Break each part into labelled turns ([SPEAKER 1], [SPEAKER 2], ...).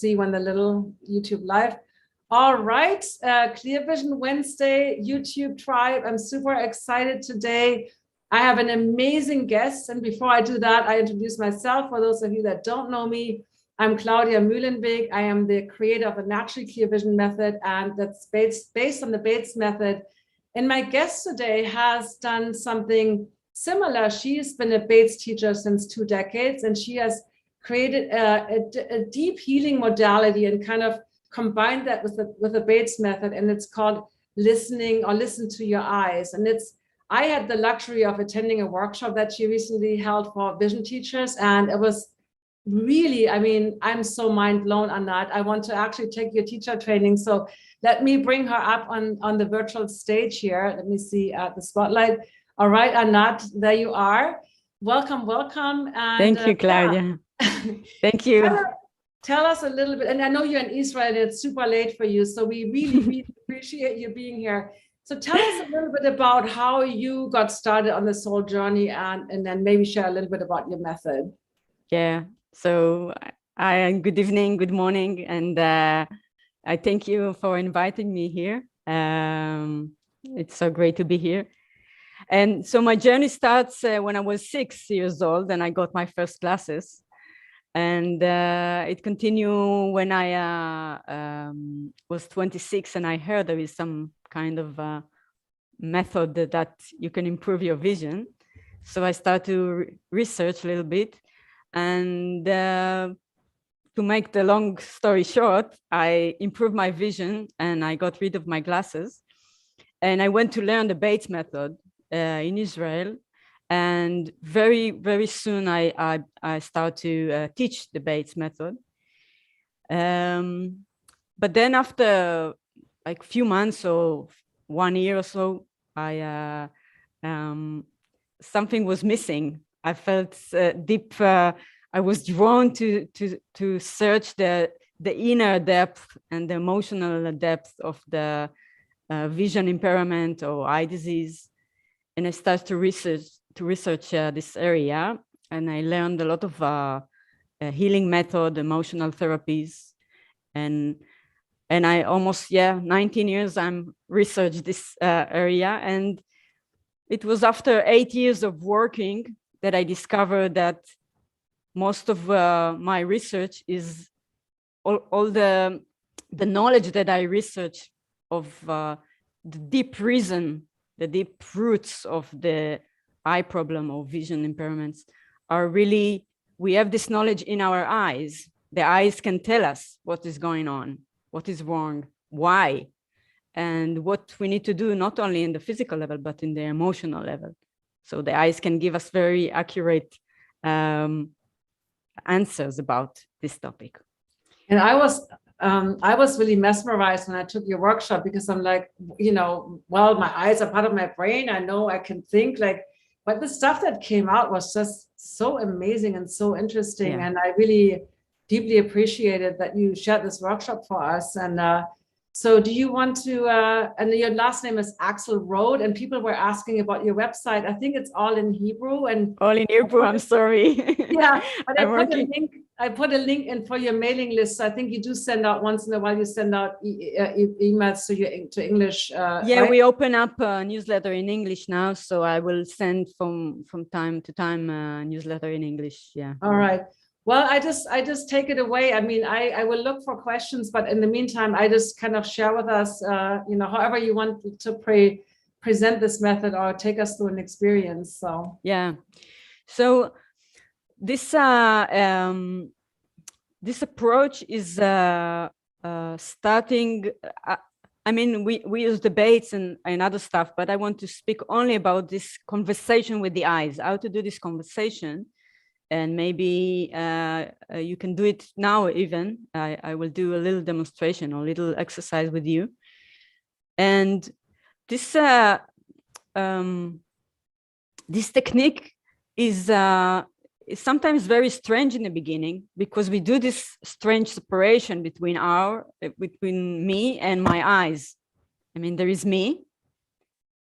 [SPEAKER 1] see when the little YouTube live. All right, Clear Vision Wednesday, YouTube tribe. I'm super excited today. I have an amazing guest. And before I do that, I introduce myself. For those of you that don't know me, I'm Claudia Mühlenweg. I am the creator of a naturally clear vision method, and that's based on the Bates method. And my guest today has done something similar. She's been a Bates teacher since 2 decades, and she has created a deep healing modality and kind of combined that with the Bates method. And it's called listening, or listen to your eyes. And I had the luxury of attending a workshop that she recently held for vision teachers, and it was really, I mean, I'm so mind blown on that. I want to actually take your teacher training. So let me bring her up on the virtual stage here. Let me see the spotlight. All right, Anat, there you are. Welcome, welcome. And,
[SPEAKER 2] thank you, Claudia. Yeah. Thank you.
[SPEAKER 1] Tell us a little bit, and I know you're in Israel and it's super late for you, so we really, really appreciate you being here. So tell us a little bit about how you got started on the soul journey, and then maybe share a little bit about your method.
[SPEAKER 2] Yeah. So good evening, good morning, and I thank you for inviting me here. It's so great to be here. And so my journey starts when I was 6 years old, and I got my first glasses. And it continued when I was 26, and I heard there is some kind of method that you can improve your vision. So I started to research a little bit. And to make the long story short, I improved my vision and I got rid of my glasses. And I went to learn the Bates method in Israel. And very, very soon I started to teach the Bates method. But then after like a few months or 1 year or so, something was missing. I felt deep. I was drawn to search the inner depth and the emotional depth of the vision impairment or eye disease, and I started to research this area. And I learned a lot of healing method, emotional therapies, and I almost 19 years I'm researched this area. And it was after 8 years of working that I discovered that most of my research is all the knowledge that I research of the deep reason, the deep roots of the eye problem or vision impairments are really, we have this knowledge in our eyes. The eyes can tell us what is going on, what is wrong, why, and what we need to do, not only in the physical level, but in the emotional level. So the eyes can give us very accurate answers about this topic.
[SPEAKER 1] And I was really mesmerized when I took your workshop, because I'm like, well, my eyes are part of my brain. I know I can think, but the stuff that came out was just so amazing and so interesting. Yeah. And I really deeply appreciated that you shared this workshop for us. And so do you want to, and your last name is Axelrode, and people were asking about your website. I think it's all in Hebrew. And
[SPEAKER 2] all in Hebrew, I'm sorry.
[SPEAKER 1] Yeah, but I put a link in for your mailing list. So I think you do send out once in a while, you send out emails to English.
[SPEAKER 2] Yeah, right? We open up a newsletter in English now. So I will send from time to time a newsletter in English. Yeah.
[SPEAKER 1] All right. Well, I just take it away. I mean, I will look for questions, but in the meantime, I just kind of share with us, however you want to present this method or take us through an experience. So
[SPEAKER 2] yeah, so this this approach is starting. I mean, we use debates and other stuff, but I want to speak only about this conversation with the eyes. How to do this conversation. And maybe you can do it now even. I will do a little demonstration or a little exercise with you. And this this technique is sometimes very strange in the beginning, because we do this strange separation between me and my eyes. I mean, there is me.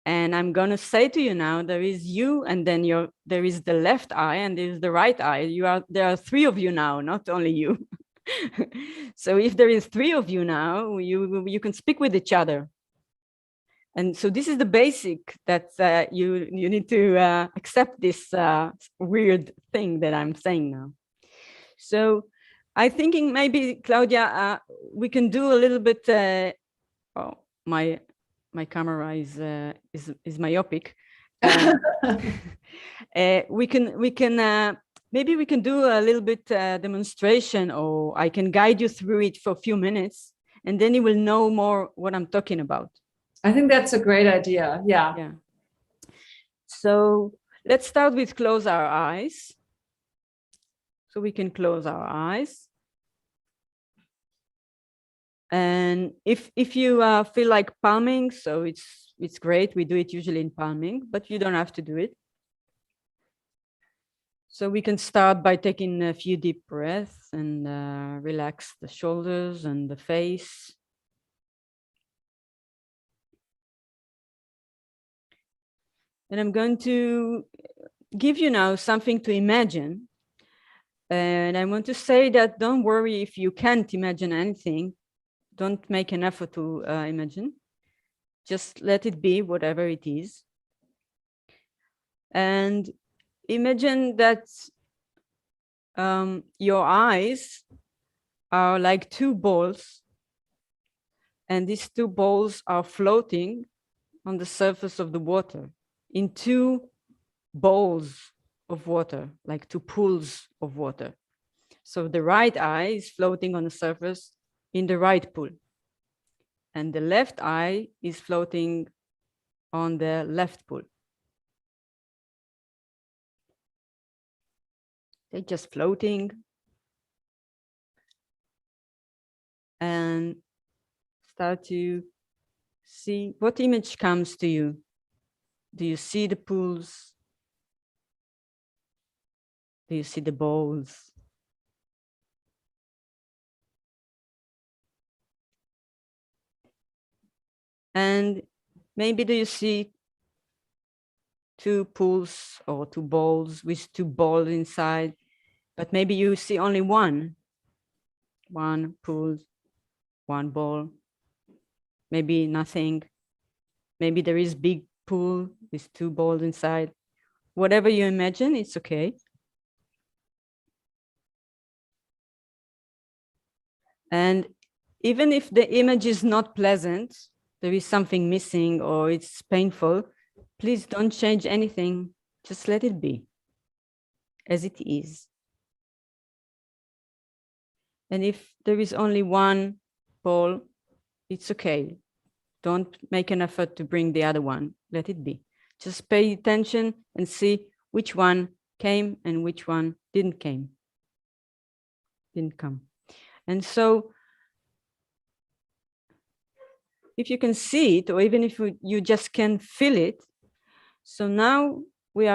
[SPEAKER 2] And I'm going to say to you now, there is you, and then there is the left eye, and there is the right eye. There are 3 of you now, not only you. So if there is 3 of you now, you can speak with each other. And so this is the basic that you need to accept this weird thing that I'm saying now. So I'm thinking maybe, Claudia, we can do a little bit. Oh, my camera is myopic. We can maybe we can do a little bit demonstration, or I can guide you through it for a few minutes, and then you will know more what I'm talking about.
[SPEAKER 1] I think that's a great idea. Yeah.
[SPEAKER 2] Yeah. So let's start with close our eyes. So we can close our eyes. And if you feel like palming, so it's great. We do it usually in palming, but you don't have to do it. So we can start by taking a few deep breaths and relax the shoulders and the face. And I'm going to give you now something to imagine. And I want to say that don't worry if you can't imagine anything. Don't make an effort to imagine. Just let it be whatever it is. And imagine that your eyes are like 2 balls. And these 2 balls are floating on the surface of the water in 2 bowls of water, like 2 pools of water. So the right eye is floating on the surface in the right pool, and the left eye is floating on the left pool. They're just floating. And start to see what image comes to you. Do you see the pools? Do you see the bowls? And maybe do you see 2 pools or 2 bowls with 2 balls inside, but maybe you see only one pool, 1 ball, maybe nothing. Maybe there is big pool with 2 balls inside. Whatever you imagine, it's okay. And even if the image is not pleasant, there is something missing or it's painful, please don't change anything. Just let it be as it is. And if there is only 1 ball, it's okay. Don't make an effort to bring the other one. Let it be. Just pay attention and see which one came and which one didn't come. And so if you can see it, or even if you just can feel it, so now we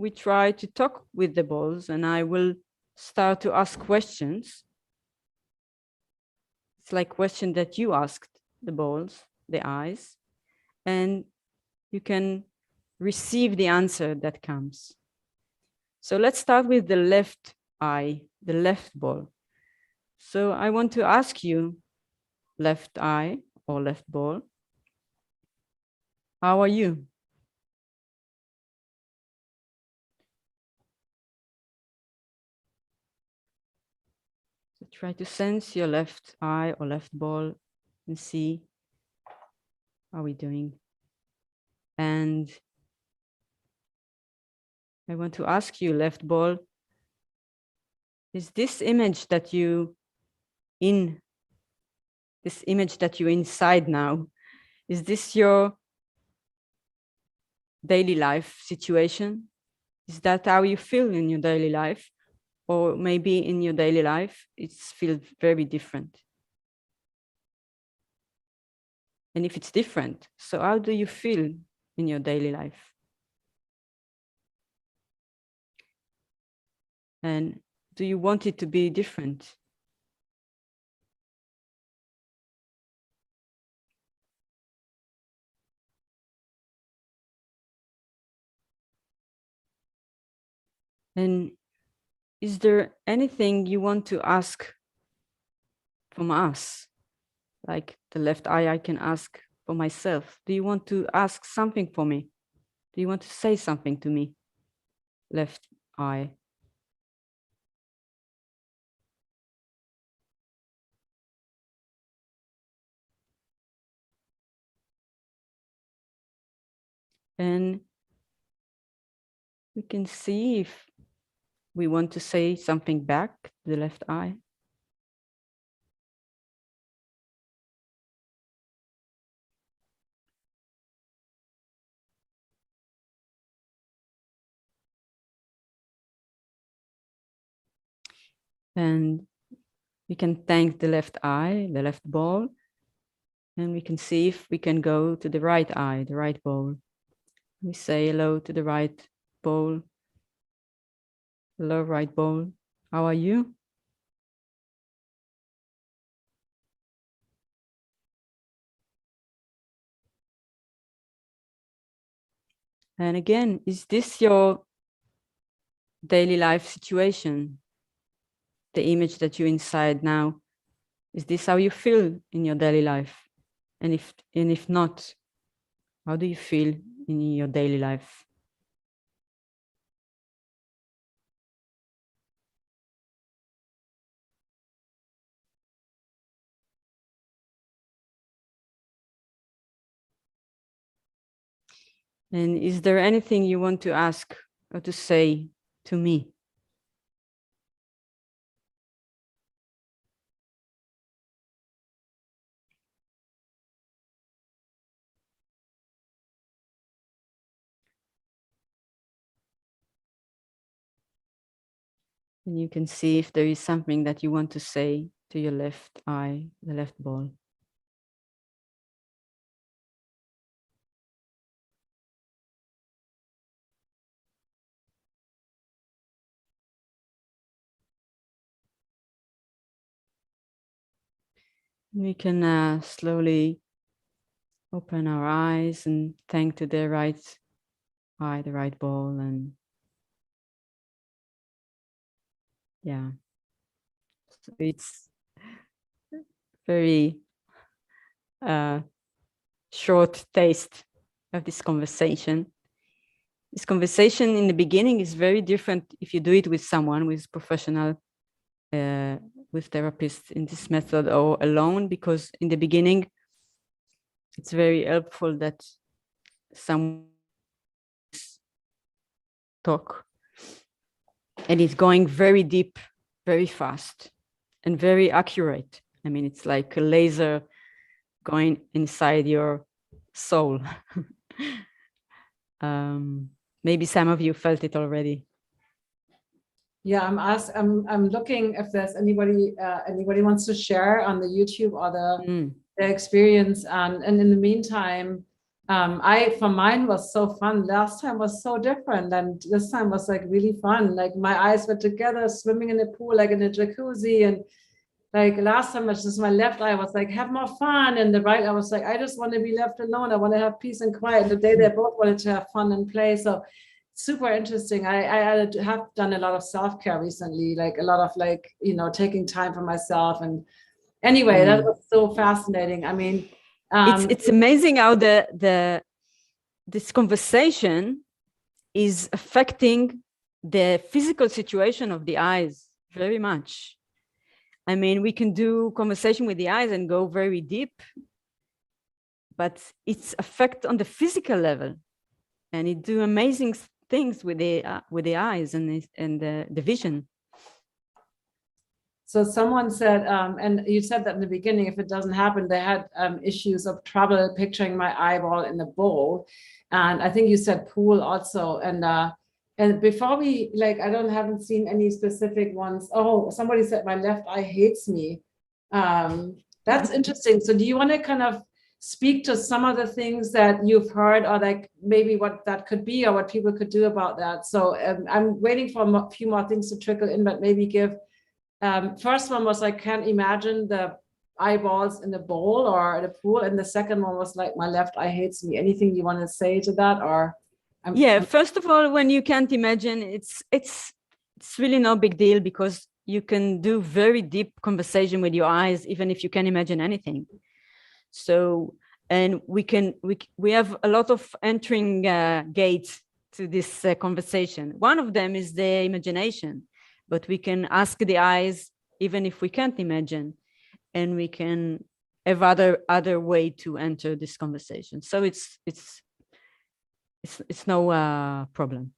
[SPEAKER 2] try to talk with the balls, and I will start to ask questions. It's like question that you asked the balls, the eyes, and you can receive the answer that comes. So let's start with the left eye, the left ball. So I want to ask you, left eye or left ball, how are you? So try to sense your left eye or left ball and see how we're doing. And I want to ask you, left ball, is this image that you inside now, is this your daily life situation? Is that how you feel in your daily life? Or maybe in your daily life, it feels very different. And if it's different, so how do you feel in your daily life? And do you want it to be different? And is there anything you want to ask from us? Like the left eye, I can ask for myself. Do you want to ask something for me? Do you want to say something to me? Left eye. And we can see if we want to say something back to the left eye. And we can thank the left eye, the left ball, and we can see if we can go to the right eye, the right ball. We say hello to the right ball. Hello, right ball. How are you? And again, is this your daily life situation? The image that you're inside now, is this how you feel in your daily life? And if not, how do you feel in your daily life? And is there anything you want to ask or to say to me? And you can see if there is something that you want to say to your left eye, the left ball. We can slowly open our eyes and thank to the right eye, the right ball, and yeah. So it's very short taste of this conversation. This conversation in the beginning is very different if you do it with someone, with professional, with therapists in this method, or alone, because in the beginning, it's very helpful that someone talk, and it's going very deep, very fast, and very accurate. I mean, it's like a laser going inside your soul. Maybe some of you felt it already.
[SPEAKER 1] Yeah, I'm looking if there's anybody wants to share on the YouTube or the experience. And in the meantime, for mine was so fun. Last time was so different, and this time was like really fun. Like my eyes were together, swimming in the pool, like in a jacuzzi. And like last time, it's just my left eye was like, have more fun, and the right eye was like, I just want to be left alone. I want to have peace and quiet. And today they both wanted to have fun and play. So super interesting. I have done a lot of self-care recently, like a lot of like, taking time for myself. And anyway, that was so fascinating. I mean,
[SPEAKER 2] it's amazing how this conversation is affecting the physical situation of the eyes very much. I mean, we can do conversation with the eyes and go very deep, but it's effect on the physical level, and it do amazing things with the eyes and the vision.
[SPEAKER 1] So someone said, and you said that in the beginning, if it doesn't happen, they had issues of trouble picturing my eyeball in the bowl. And I think you said pool also. And before we, like, haven't seen any specific ones. Oh, somebody said my left eye hates me. That's interesting. So do you want to kind of speak to some of the things that you've heard, or like maybe what that could be, or what people could do about that? So I'm waiting for a few more things to trickle in, but maybe give. First one was, I can't imagine the eyeballs in the bowl or the pool, and the second one was like, my left eye hates me. Anything you want to say to that? Or
[SPEAKER 2] first of all, when you can't imagine, it's it's really no big deal, because you can do very deep conversation with your eyes, even if you can imagine anything. So, and we have a lot of entering gates to this conversation. One of them is the imagination, but we can ask the eyes, even if we can't imagine, and we can have other way to enter this conversation. So it's no problem.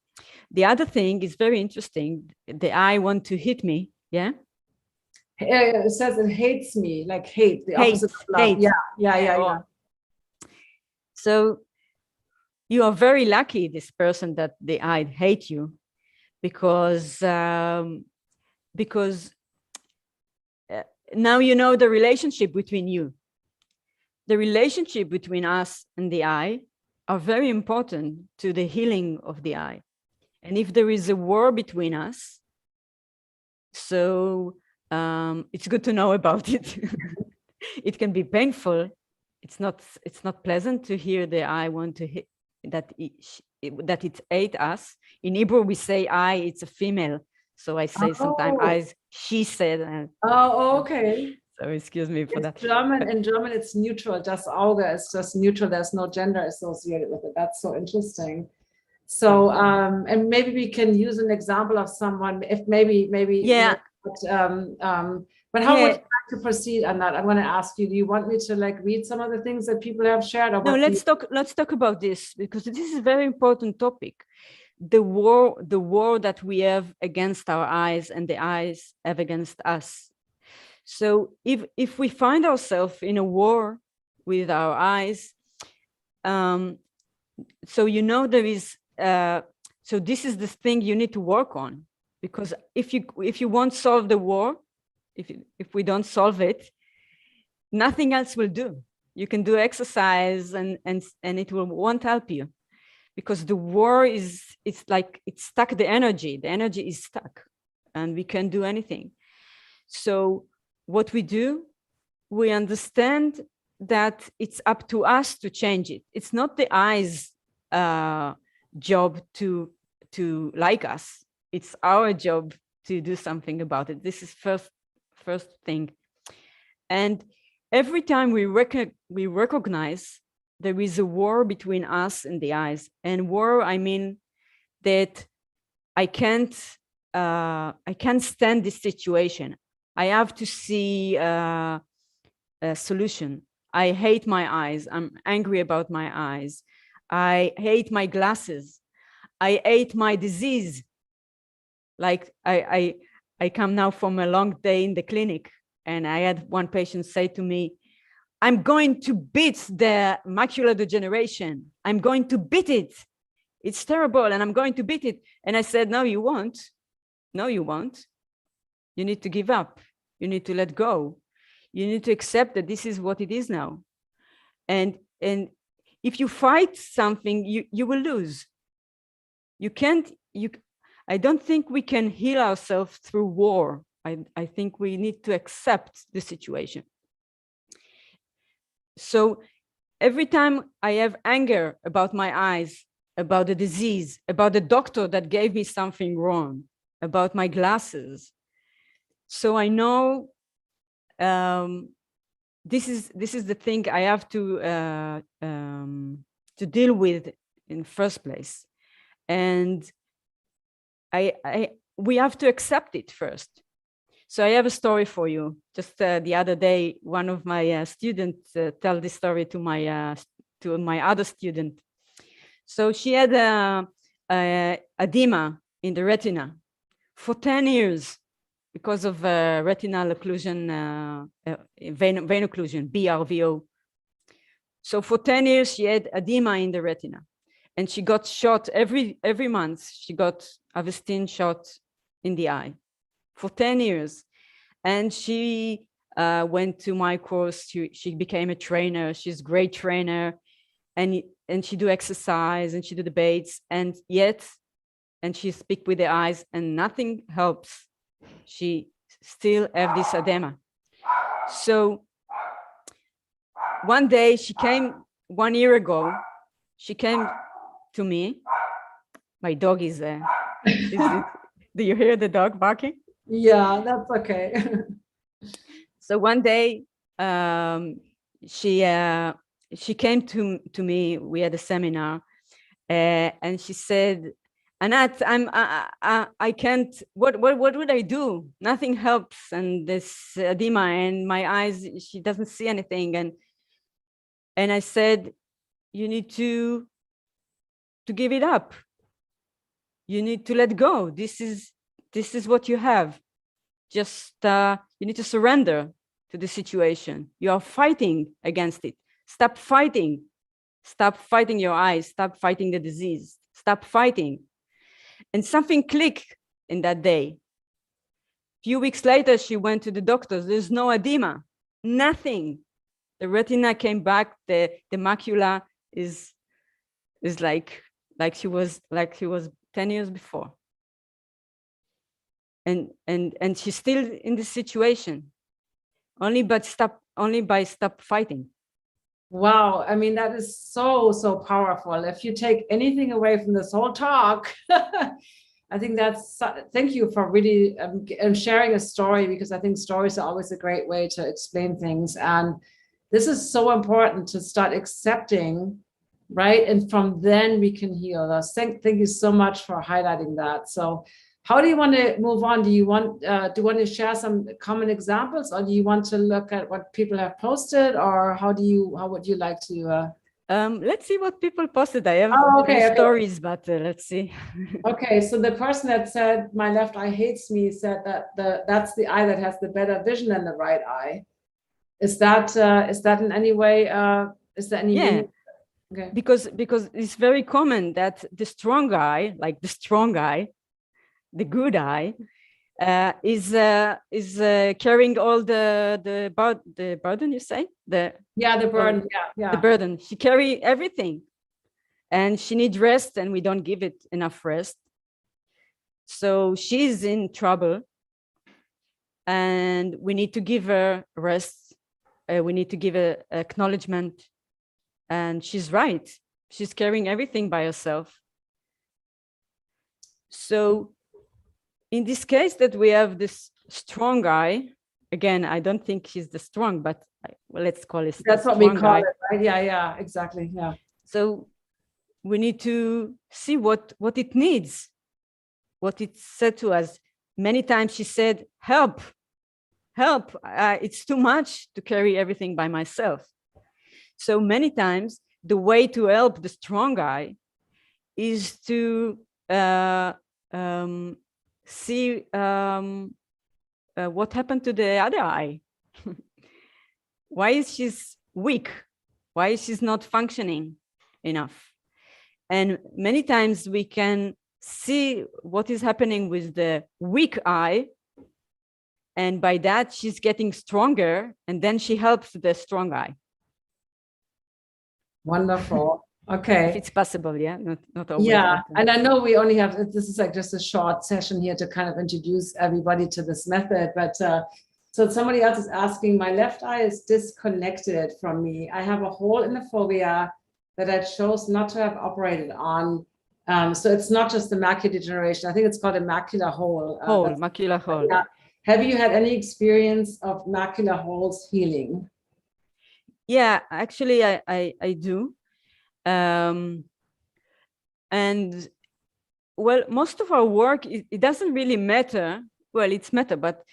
[SPEAKER 2] The other thing is very interesting. The eye want to hit me. Yeah.
[SPEAKER 1] It says it hates me, like hate, the opposite of love.
[SPEAKER 2] Hate.
[SPEAKER 1] Yeah.
[SPEAKER 2] So you are very lucky, this person, that the eye hate you, because now you know the relationship between you. The relationship between us and the eye are very important to the healing of the eye. And if there is a war between us, so it's good to know about it. It can be painful. It's not pleasant to hear the eye want to hit, that it ate us. In Hebrew, we say I, it's a female. So I say sometimes eyes, she said.
[SPEAKER 1] Okay.
[SPEAKER 2] So excuse me for that.
[SPEAKER 1] In German, it's neutral. Das Auge is just neutral. There's no gender associated with it. That's so interesting. So, and maybe we can use an example of someone, if maybe,
[SPEAKER 2] yeah.
[SPEAKER 1] But how would you like to proceed on that? I'm going to ask you, do you want me to like read some of the things that people have shared? Or
[SPEAKER 2] no, let's talk about this, because this is a very important topic. The war that we have against our eyes and the eyes have against us. So if we find ourselves in a war with our eyes, so there is so this is the thing you need to work on, because if you won't solve the war, if we don't solve it, nothing else will do. You can do exercise and it won't help you, because the war it's like it's stuck. The energy is stuck, and we can't do anything. So what we do, we understand that it's up to us to change it. It's not the eyes job to like us. It's our job to do something about it. This is first thing. And every time we recognize there is a war between us and the eyes, and war, I mean that I can't stand this situation. I have to see a solution. I hate my eyes. I'm angry about my eyes. I hate my glasses. I hate my disease. Like I come now from a long day in the clinic, and I had one patient say to me, I'm going to beat the macular degeneration. I'm going to beat it. It's terrible, and I'm going to beat it. And I said, no, you won't. No, you won't. You need to give up. You need to let go. You need to accept that this is what it is now. And if you fight something, you will lose. I don't think we can heal ourselves through war. I think we need to accept the situation. So every time I have anger about my eyes, about the disease, about the doctor that gave me something wrong, about my glasses, so I know this is the thing I have to deal with in the first place, and we have to accept it first. So I have a story for you. Just the other day, one of my students tell this story to my other student. So she had edema in the retina for 10 years because of retinal occlusion, vein occlusion, BRVO. So for 10 years, she had edema in the retina, and she got shot every month. She got Avastin shot in the eye for 10 years. And she went to my course. She became a trainer. She's a great trainer. And she do exercise and she do debates. And she speak with the eyes, and nothing helps. She still have this edema. So one day she came, 1 year ago, she came to me. My dog is Do you hear the dog barking?
[SPEAKER 1] Yeah, that's okay.
[SPEAKER 2] So one day, she came to me. We had a seminar, and she said, "Anat, I can't. What would I do? Nothing helps, and this edema and my eyes. She doesn't see anything." And I said, "You need to give it up. You need to let go. This is what you have. Just you need to surrender to the situation. You are fighting against it. Stop fighting. Stop fighting your eyes. Stop fighting the disease. Stop fighting." And something clicked in that day. A few weeks later, she went to the doctors. There's no edema, nothing. The retina came back. The macula is like she was 10 years before. And she's still in this situation, only by stop fighting.
[SPEAKER 1] Wow, I mean, that is so powerful. If you take anything away from this whole talk, I think thank you for really sharing a story, because I think stories are always a great way to explain things. And this is so important to start accepting, right? And from then we can heal us. Thank you so much for highlighting that. So how do you want to move on? Do you want to share some common examples, or do you want to look at what people have posted, or how would you like to?
[SPEAKER 2] Let's see what people posted. I have
[SPEAKER 1] okay.
[SPEAKER 2] stories, but let's see.
[SPEAKER 1] Okay, so the person that said my left eye hates me said that that's the eye that has the better vision than the right eye. Is that in any way? Is there any?
[SPEAKER 2] Yeah.
[SPEAKER 1] Okay.
[SPEAKER 2] Because it's very common that the strong eye, the good eye, is carrying all the burden. You say the
[SPEAKER 1] burden.
[SPEAKER 2] The burden. She carry everything, and she needs rest, and we don't give it enough rest. So she's in trouble, and we need to give her rest. We need to give her acknowledgement, and she's right. She's carrying everything by herself. So in this case that we have this strong eye, again, I don't think she's the strong, but let's call it.
[SPEAKER 1] That's what we call it, right? Yeah, exactly. Yeah.
[SPEAKER 2] So we need to see what it needs, what it said to us. Many times she said, help, it's too much to carry everything by myself. So many times the way to help the strong eye is to see what happened to the other eye. Why is she weak? Why is she not functioning enough? And many times we can see what is happening with the weak eye, and by that she's getting stronger, and then she helps the strong eye.
[SPEAKER 1] Wonderful. Okay.
[SPEAKER 2] If it's possible, yeah, not always.
[SPEAKER 1] Yeah, and I know we only have, this is like just a short session here to kind of introduce everybody to this method, but so somebody else is asking, my left eye is disconnected from me. I have a hole in the fovea that I chose not to have operated on. So it's not just the macular degeneration. I think it's called a macular hole.
[SPEAKER 2] Macular hole.
[SPEAKER 1] Yeah. Have you had any experience of macular holes healing?
[SPEAKER 2] Yeah, actually, I do. And well, most of our work, it doesn't really matter. Well, it's matter, but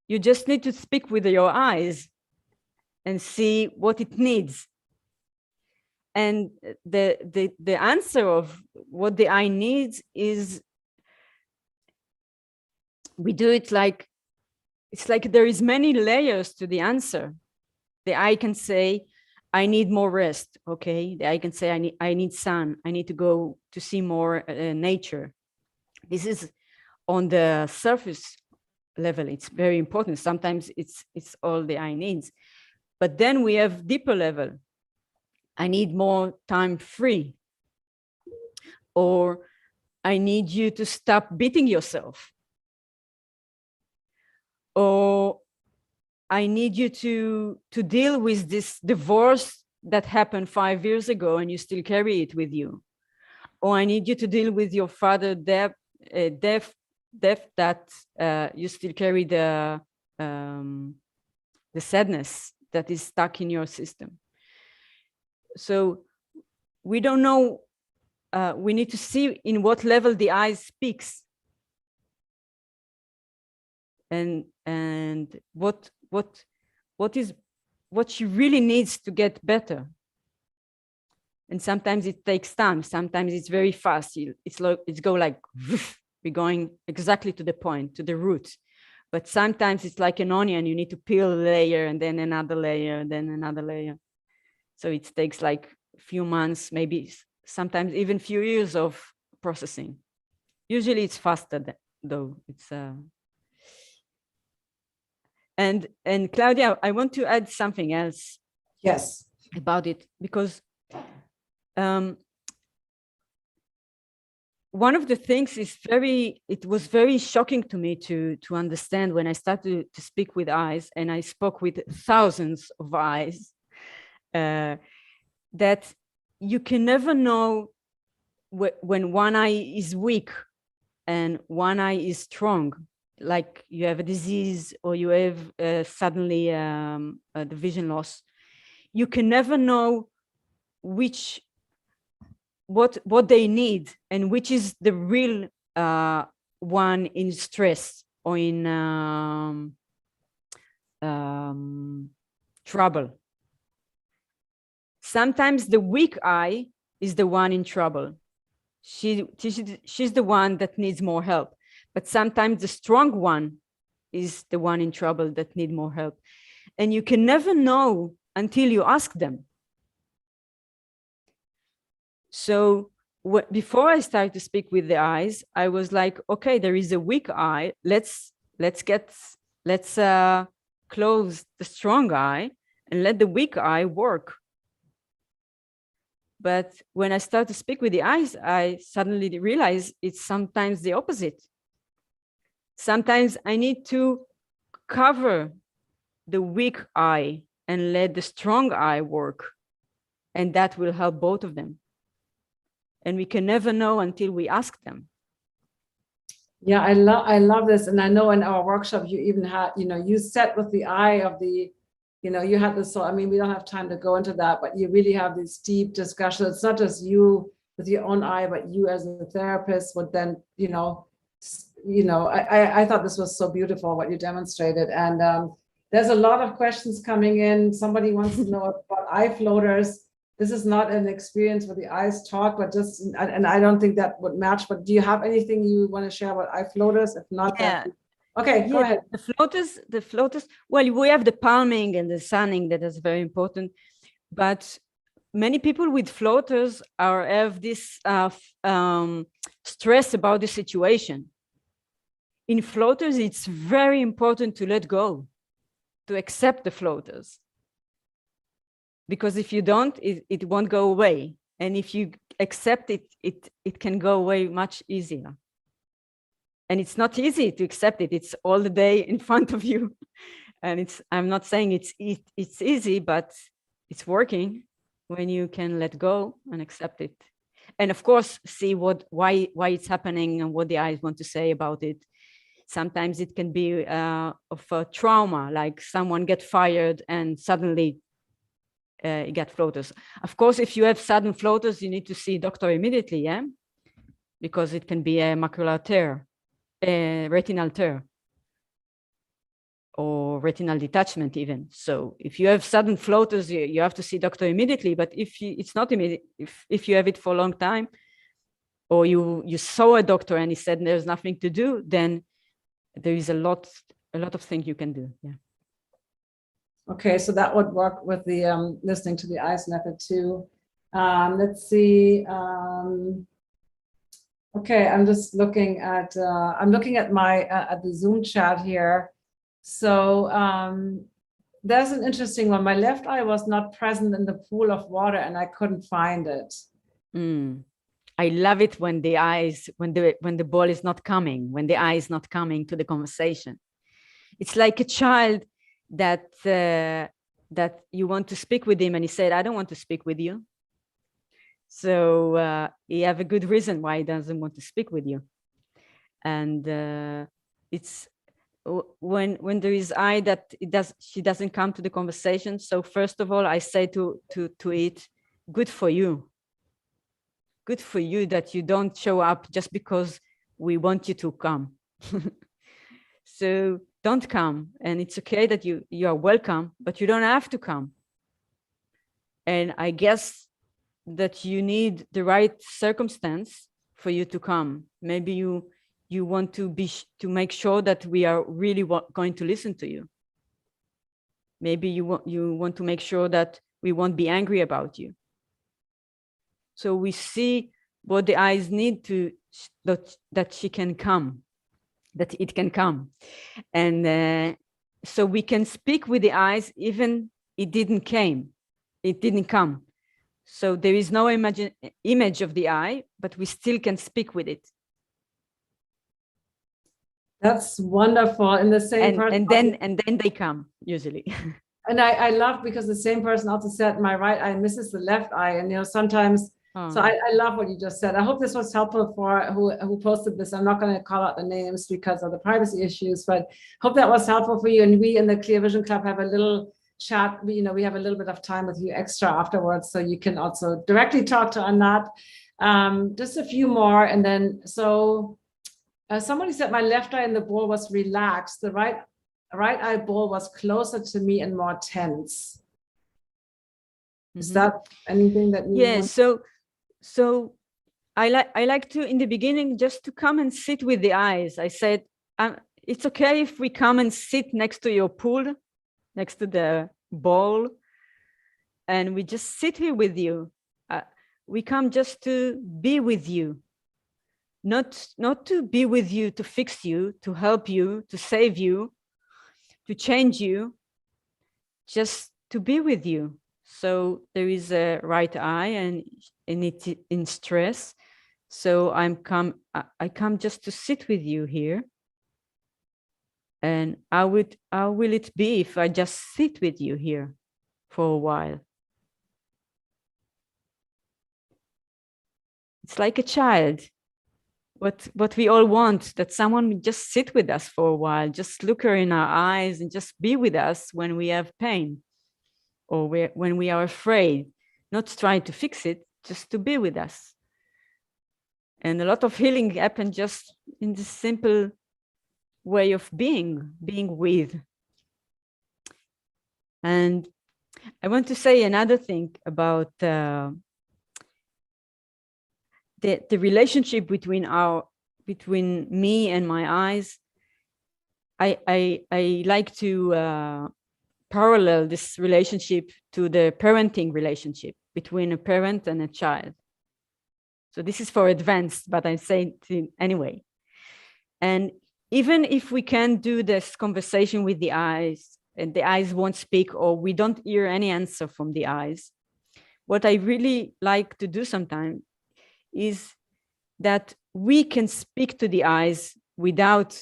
[SPEAKER 2] you just need to speak with your eyes and see what it needs. And the answer of what the eye needs is, we do it like, it's like there is many layers to the answer. The eye can say, I need more rest. Okay. The eye can say, I need sun. I need to go to see more nature. This is on the surface level. It's very important. Sometimes it's all the eye needs. But then we have deeper level. I need more time free. Or I need you to stop beating yourself. Or I need you to deal with this divorce that happened 5 years ago and you still carry it with you. Or I need you to deal with your father's depth that you still carry the sadness that is stuck in your system. So we don't know. We need to see in what level the eye speaks, and what she really needs to get better. And sometimes it takes time. Sometimes it's very fast. It's go like we're going exactly to the point, to the root. But sometimes it's like an onion. You need to peel a layer and then another layer and then another layer. So it takes like a few months, maybe sometimes even few years of processing. Usually it's faster though. It's and Claudia, I want to add something else.
[SPEAKER 1] Yes.
[SPEAKER 2] About it, because one of the things is it was very shocking to me to understand when I started to speak with eyes, and I spoke with thousands of eyes, that you can never know when one eye is weak and one eye is strong, like you have a disease or you have suddenly the vision loss. You can never know what they need and which is the real one in stress or in trouble. Sometimes the weak eye is the one in trouble. She's the one that needs more help. But sometimes the strong one is the one in trouble that need more help. And you can never know until you ask them. So before I started to speak with the eyes, I was like, okay, there is a weak eye. Let's close the strong eye and let the weak eye work. But when I start to speak with the eyes, I suddenly realize it's sometimes the opposite. Sometimes I need to cover the weak eye and let the strong eye work. And that will help both of them. And we can never know until we ask them.
[SPEAKER 1] Yeah, I love this. And I know in our workshop, you even had, you sat with the eye of the, you had this, so I mean, we don't have time to go into that, but you really have this deep discussion. It's not just you with your own eye, but you as a therapist would then, I thought this was so beautiful what you demonstrated. And there's a lot of questions coming in. Somebody wants to know about eye floaters. This is not an experience where the eyes talk, but just, and I don't think that would match, but do you have anything you want to share about eye floaters? If not,
[SPEAKER 2] yeah.
[SPEAKER 1] Okay, go ahead.
[SPEAKER 2] The floaters, well, we have the palming and the sunning that is very important, but many people with floaters have this stress about the situation. In floaters, it's very important to let go, to accept the floaters. Because if you don't, it won't go away. And if you accept it, it can go away much easier. And it's not easy to accept it. It's all the day in front of you. And I'm not saying it's easy, but it's working when you can let go and accept it. And of course, see why it's happening and what the eyes want to say about it. Sometimes it can be of a trauma, like someone get fired and suddenly you get floaters. Of course, if you have sudden floaters, you need to see a doctor immediately, yeah? Because it can be a macular tear, a retinal tear, or retinal detachment even. So if you have sudden floaters, you have to see doctor immediately. But if it's not immediate, if you have it for a long time, or you saw a doctor and he said there's nothing to do, then there is a lot of things you can do, yeah.
[SPEAKER 1] Okay, so that would work with the listening to the eyes method too. Let's see. Okay, I'm just looking at my at the Zoom chat here. So there's an interesting one. My left eye was not present in the pool of water, and I couldn't find it.
[SPEAKER 2] I love it when the eyes, when the ball is not coming, when the eye is not coming to the conversation. It's like a child that you want to speak with him and he said, I don't want to speak with you. So he have a good reason why he doesn't want to speak with you. And it's when there is I that she doesn't come to the conversation. So first of all, I say to it, good for you. Good for you that you don't show up just because we want you to come. So don't come, and it's okay that you are welcome, but you don't have to come. And I guess that you need the right circumstance for you to come. Maybe you want to make sure that we are really going to listen to you. Maybe you want to make sure that we won't be angry about you. So we see what the eyes need to that she can come, that it can come, and so we can speak with the eyes even it didn't come. So there is no image of the eye, but we still can speak with it.
[SPEAKER 1] That's wonderful. And the same person,
[SPEAKER 2] and then they come usually.
[SPEAKER 1] And I love, because the same person also said my right eye misses the left eye, and sometimes. So I love what you just said. I hope this was helpful for who posted this. I'm not going to call out the names because of the privacy issues, but hope that was helpful for you. And we in the Clear Vision Club have a little chat. We have a little bit of time with you extra afterwards, so you can also directly talk to Anat. Just a few more, and then somebody said my left eye in the ball was relaxed. The right eye ball was closer to me and more tense. Is that anything that you want?
[SPEAKER 2] So I like to, in the beginning, just to come and sit with the eyes. I said, it's okay if we come and sit next to your pool, next to the bowl, and we just sit here with you. We come just to be with you, not to be with you to fix you, to help you, to save you, to change you, just to be with you. So there is a right eye and it's in stress. So I come just to sit with you here. And how will it be if I just sit with you here for a while? It's like a child. What we all want, that someone would just sit with us for a while, just look her in our eyes and just be with us when we have pain or when we are afraid, not trying to fix it, just to be with us. And a lot of healing happened just in this simple way of being with. And I want to say another thing about the relationship between me and my eyes. I like to parallel this relationship to the parenting relationship between a parent and a child. So this is for advanced, but I'm saying it anyway. And even if we can do this conversation with the eyes and the eyes won't speak, or we don't hear any answer from the eyes, what I really like to do sometimes is that we can speak to the eyes without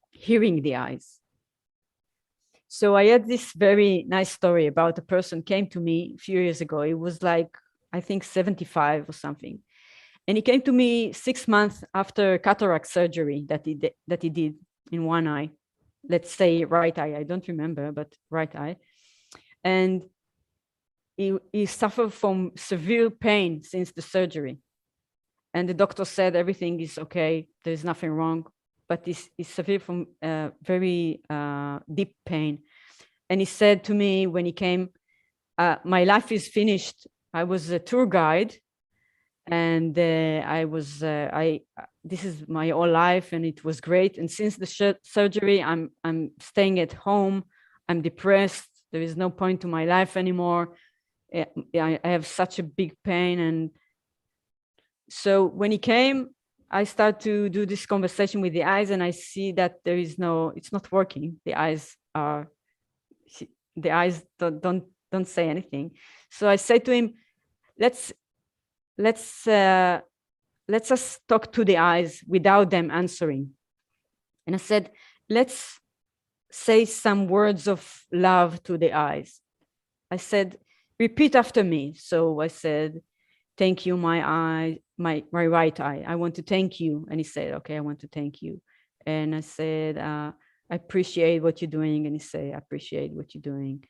[SPEAKER 2] hearing the eyes. So I had this very nice story about a person came to me a few years ago. It was like, I think 75 or something. And he came to me 6 months after cataract surgery that he did in one eye. Let's say right eye, I don't remember, but right eye. And he suffered from severe pain since the surgery. And the doctor said everything is okay, there's nothing wrong, but he suffered from very deep pain. And he said to me when he came, my life is finished. I was a tour guide, and this is my whole life, and it was great. And since the surgery, I'm staying at home. I'm depressed. There is no point to my life anymore. I have such a big pain. And so when he came, I start to do this conversation with the eyes, and I see that it's not working. The eyes don't say anything. So I say to him, let's us talk to the eyes without them answering. And I said, let's say some words of love to the eyes. I said, repeat after me. So I said, thank you, my my right eye. I want to thank you. And he said, okay, I want to thank you. And I said, I appreciate what you're doing. And he said, I appreciate what you're doing.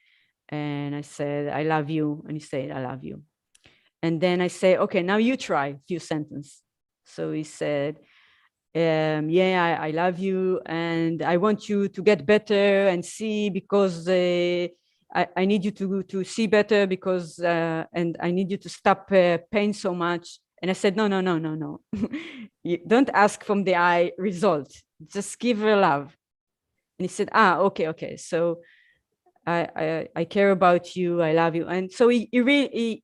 [SPEAKER 2] And I said, I love you. And he said, I love you. And then I say, okay, now you try a few sentences. So he said, yeah, I love you. And I want you to get better and see, because I need you to see better, because, and I need you to stop pain so much. And I said, no. You don't ask from the eye result. Just give her love. And he said, okay. So I care about you. I love you. And so he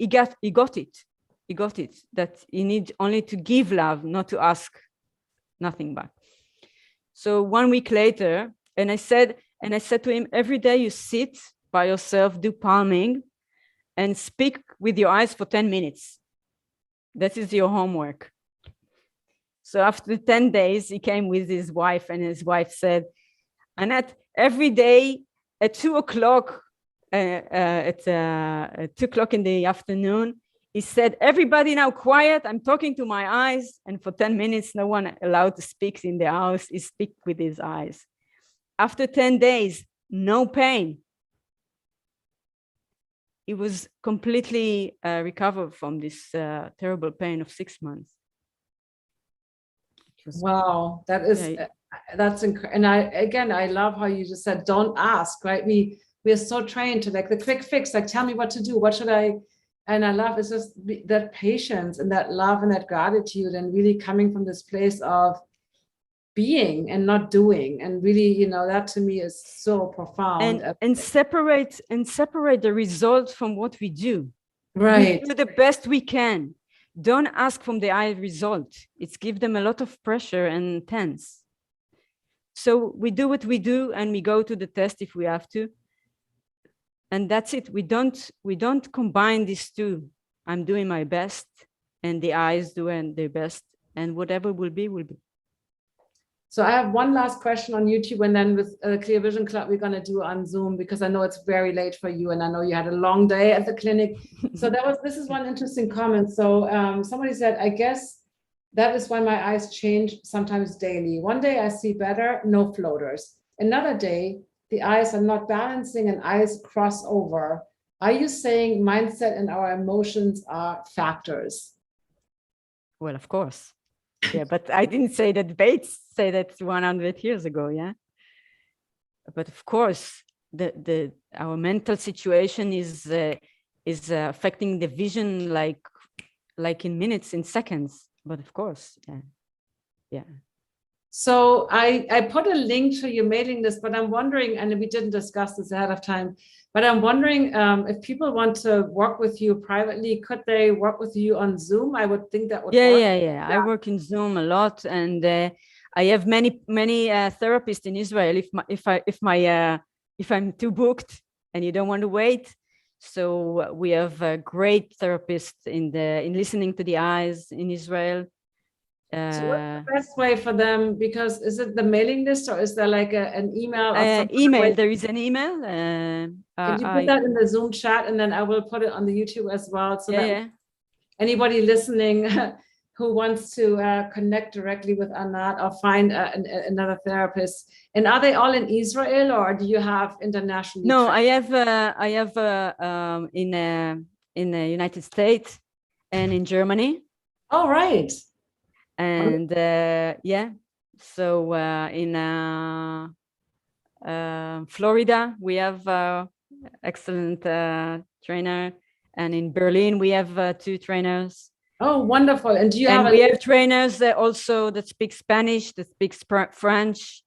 [SPEAKER 2] got it. He got it, that he needs only to give love, not to ask nothing back. So 1 week later, and I said to him, every day you sit by yourself, do palming, and speak with your eyes for 10 minutes. That is your homework. So after 10 days, he came with his wife, and his wife said, Anat, every day at 2 o'clock, at 2 o'clock in the afternoon, he said, everybody now quiet, I'm talking to my eyes. And for 10 minutes, no one allowed to speak in the house. He speak with his eyes. After 10 days, no pain. He was completely recovered from this terrible pain of 6 months.
[SPEAKER 1] Wow, that is, that's incredible. And I love how you just said, don't ask, right? We are so trained to like the quick fix, like, tell me what to do. What should I? And I love, it's just that patience and that love and that gratitude, and really coming from this place of being and not doing. And really, you know, that to me is so profound.
[SPEAKER 2] And separate the result from what we do.
[SPEAKER 1] Right.
[SPEAKER 2] We do the best we can. Don't ask from the eye result. It's give them a lot of pressure and tense. So we do what we do, and we go to the test if we have to. And that's it. We don't combine these two. I'm doing my best, and the eyes doing their best, and whatever will be, will be.
[SPEAKER 1] So I have one last question on YouTube, and then with Clear Vision Club, we're going to do on Zoom, because I know it's very late for you, and I know you had a long day at the clinic. So this is one interesting comment. So somebody said, I guess that is why my eyes change sometimes daily. One day I see better, no floaters. Another day, the eyes are not balancing and eyes cross over. Are you saying mindset and our emotions are factors?
[SPEAKER 2] Well, of course. Yeah, but I didn't say that. Bates said that 100 years ago, yeah. But of course, our mental situation is affecting the vision like in minutes, in seconds. But of course, yeah.
[SPEAKER 1] So I put a link to your mailing list, but I'm wondering, and we didn't discuss this ahead of time, but I'm wondering if people want to work with you privately, could they work with you on Zoom? I would think that would work.
[SPEAKER 2] Yeah. I work in Zoom a lot, and I have many therapists in Israel. If I'm too booked and you don't want to wait, so we have a great therapist in listening to the eyes in Israel.
[SPEAKER 1] So what's the best way for them? Because is it the mailing list, or is there like an email?
[SPEAKER 2] Email. There is an email.
[SPEAKER 1] Can you put that in the Zoom chat, and then I will put it on the YouTube as well, so that anybody listening who wants to connect directly with Anat or find another therapist. And are they all in Israel, or do you have international?
[SPEAKER 2] No, I have in the United States and in Germany.
[SPEAKER 1] Oh, right.
[SPEAKER 2] And so in Florida we have excellent trainer, and in Berlin we have 2 trainers.
[SPEAKER 1] Oh, wonderful. And do you
[SPEAKER 2] we have trainers that also that speak Spanish, that speaks French,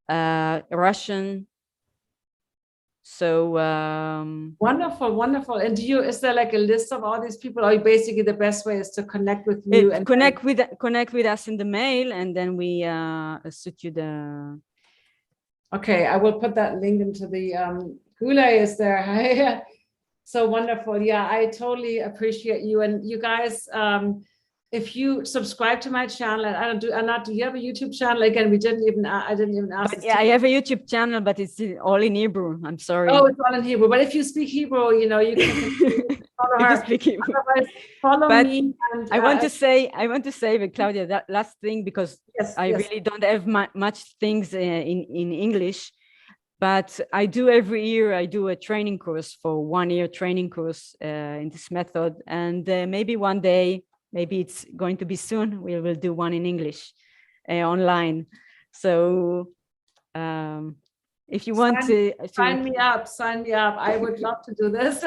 [SPEAKER 2] Russian. So
[SPEAKER 1] wonderful. And is there like a list of all these people, or basically the best way is to connect with you and
[SPEAKER 2] connect with us in the mail, and then we suit you the.
[SPEAKER 1] Okay, I will put that link into the Gulay is there. So wonderful. Yeah, I totally appreciate you. And you guys, if you subscribe to my channel, and Anat, do you have a YouTube channel? Again, I didn't even ask.
[SPEAKER 2] But yeah, I have a YouTube channel, but it's all in Hebrew. I'm sorry.
[SPEAKER 1] Oh, it's all in Hebrew. But if you speak Hebrew, you know, you can follow her. Otherwise, follow me. And
[SPEAKER 2] I want to say, but Claudia, that last thing, because
[SPEAKER 1] yes,
[SPEAKER 2] I really don't have much things in English. But I do every year, I do a training course for 1 year training course in this method. And maybe one day, maybe it's going to be soon, we will do one in English online. So if you want to
[SPEAKER 1] sign me up, I would love to do this.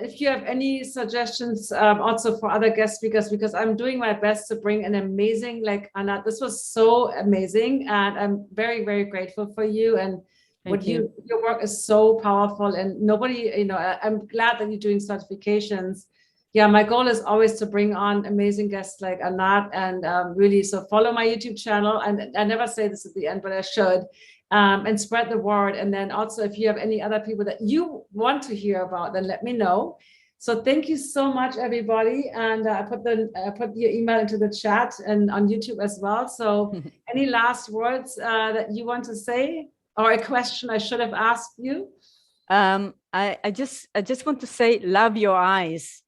[SPEAKER 1] If you have any suggestions also for other guest speakers, because I'm doing my best to bring an amazing, like Anat, this was so amazing, and I'm very, very grateful for you. And your work is so powerful, and nobody, you know, I'm glad that you're doing certifications. Yeah, my goal is always to bring on amazing guests like Anat, and really, so follow my YouTube channel. And I never say this at the end, but I should, and spread the word. And then also, if you have any other people that you want to hear about, then let me know. So thank you so much, everybody. And I put your email into the chat and on YouTube as well. So any last words that you want to say, or a question I should have asked you?
[SPEAKER 2] I just want to say, love your eyes.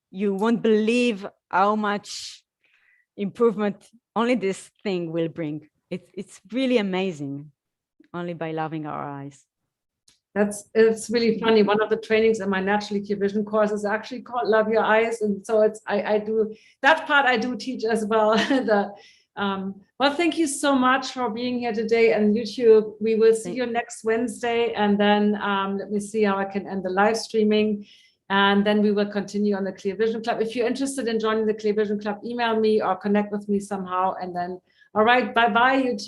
[SPEAKER 2] You won't believe how much improvement only this thing will bring. It's really amazing, only by loving our eyes.
[SPEAKER 1] It's really funny. One of the trainings in my naturally clear vision course is actually called Love Your Eyes. And so I do that part, I do teach as well. Well, thank you so much for being here today on YouTube. We will see you next Wednesday. And then let me see how I can end the live streaming. And then we will continue on the Clear Vision Club. If you're interested in joining the Clear Vision Club, email me or connect with me somehow. And then, all right, bye-bye, YouTube.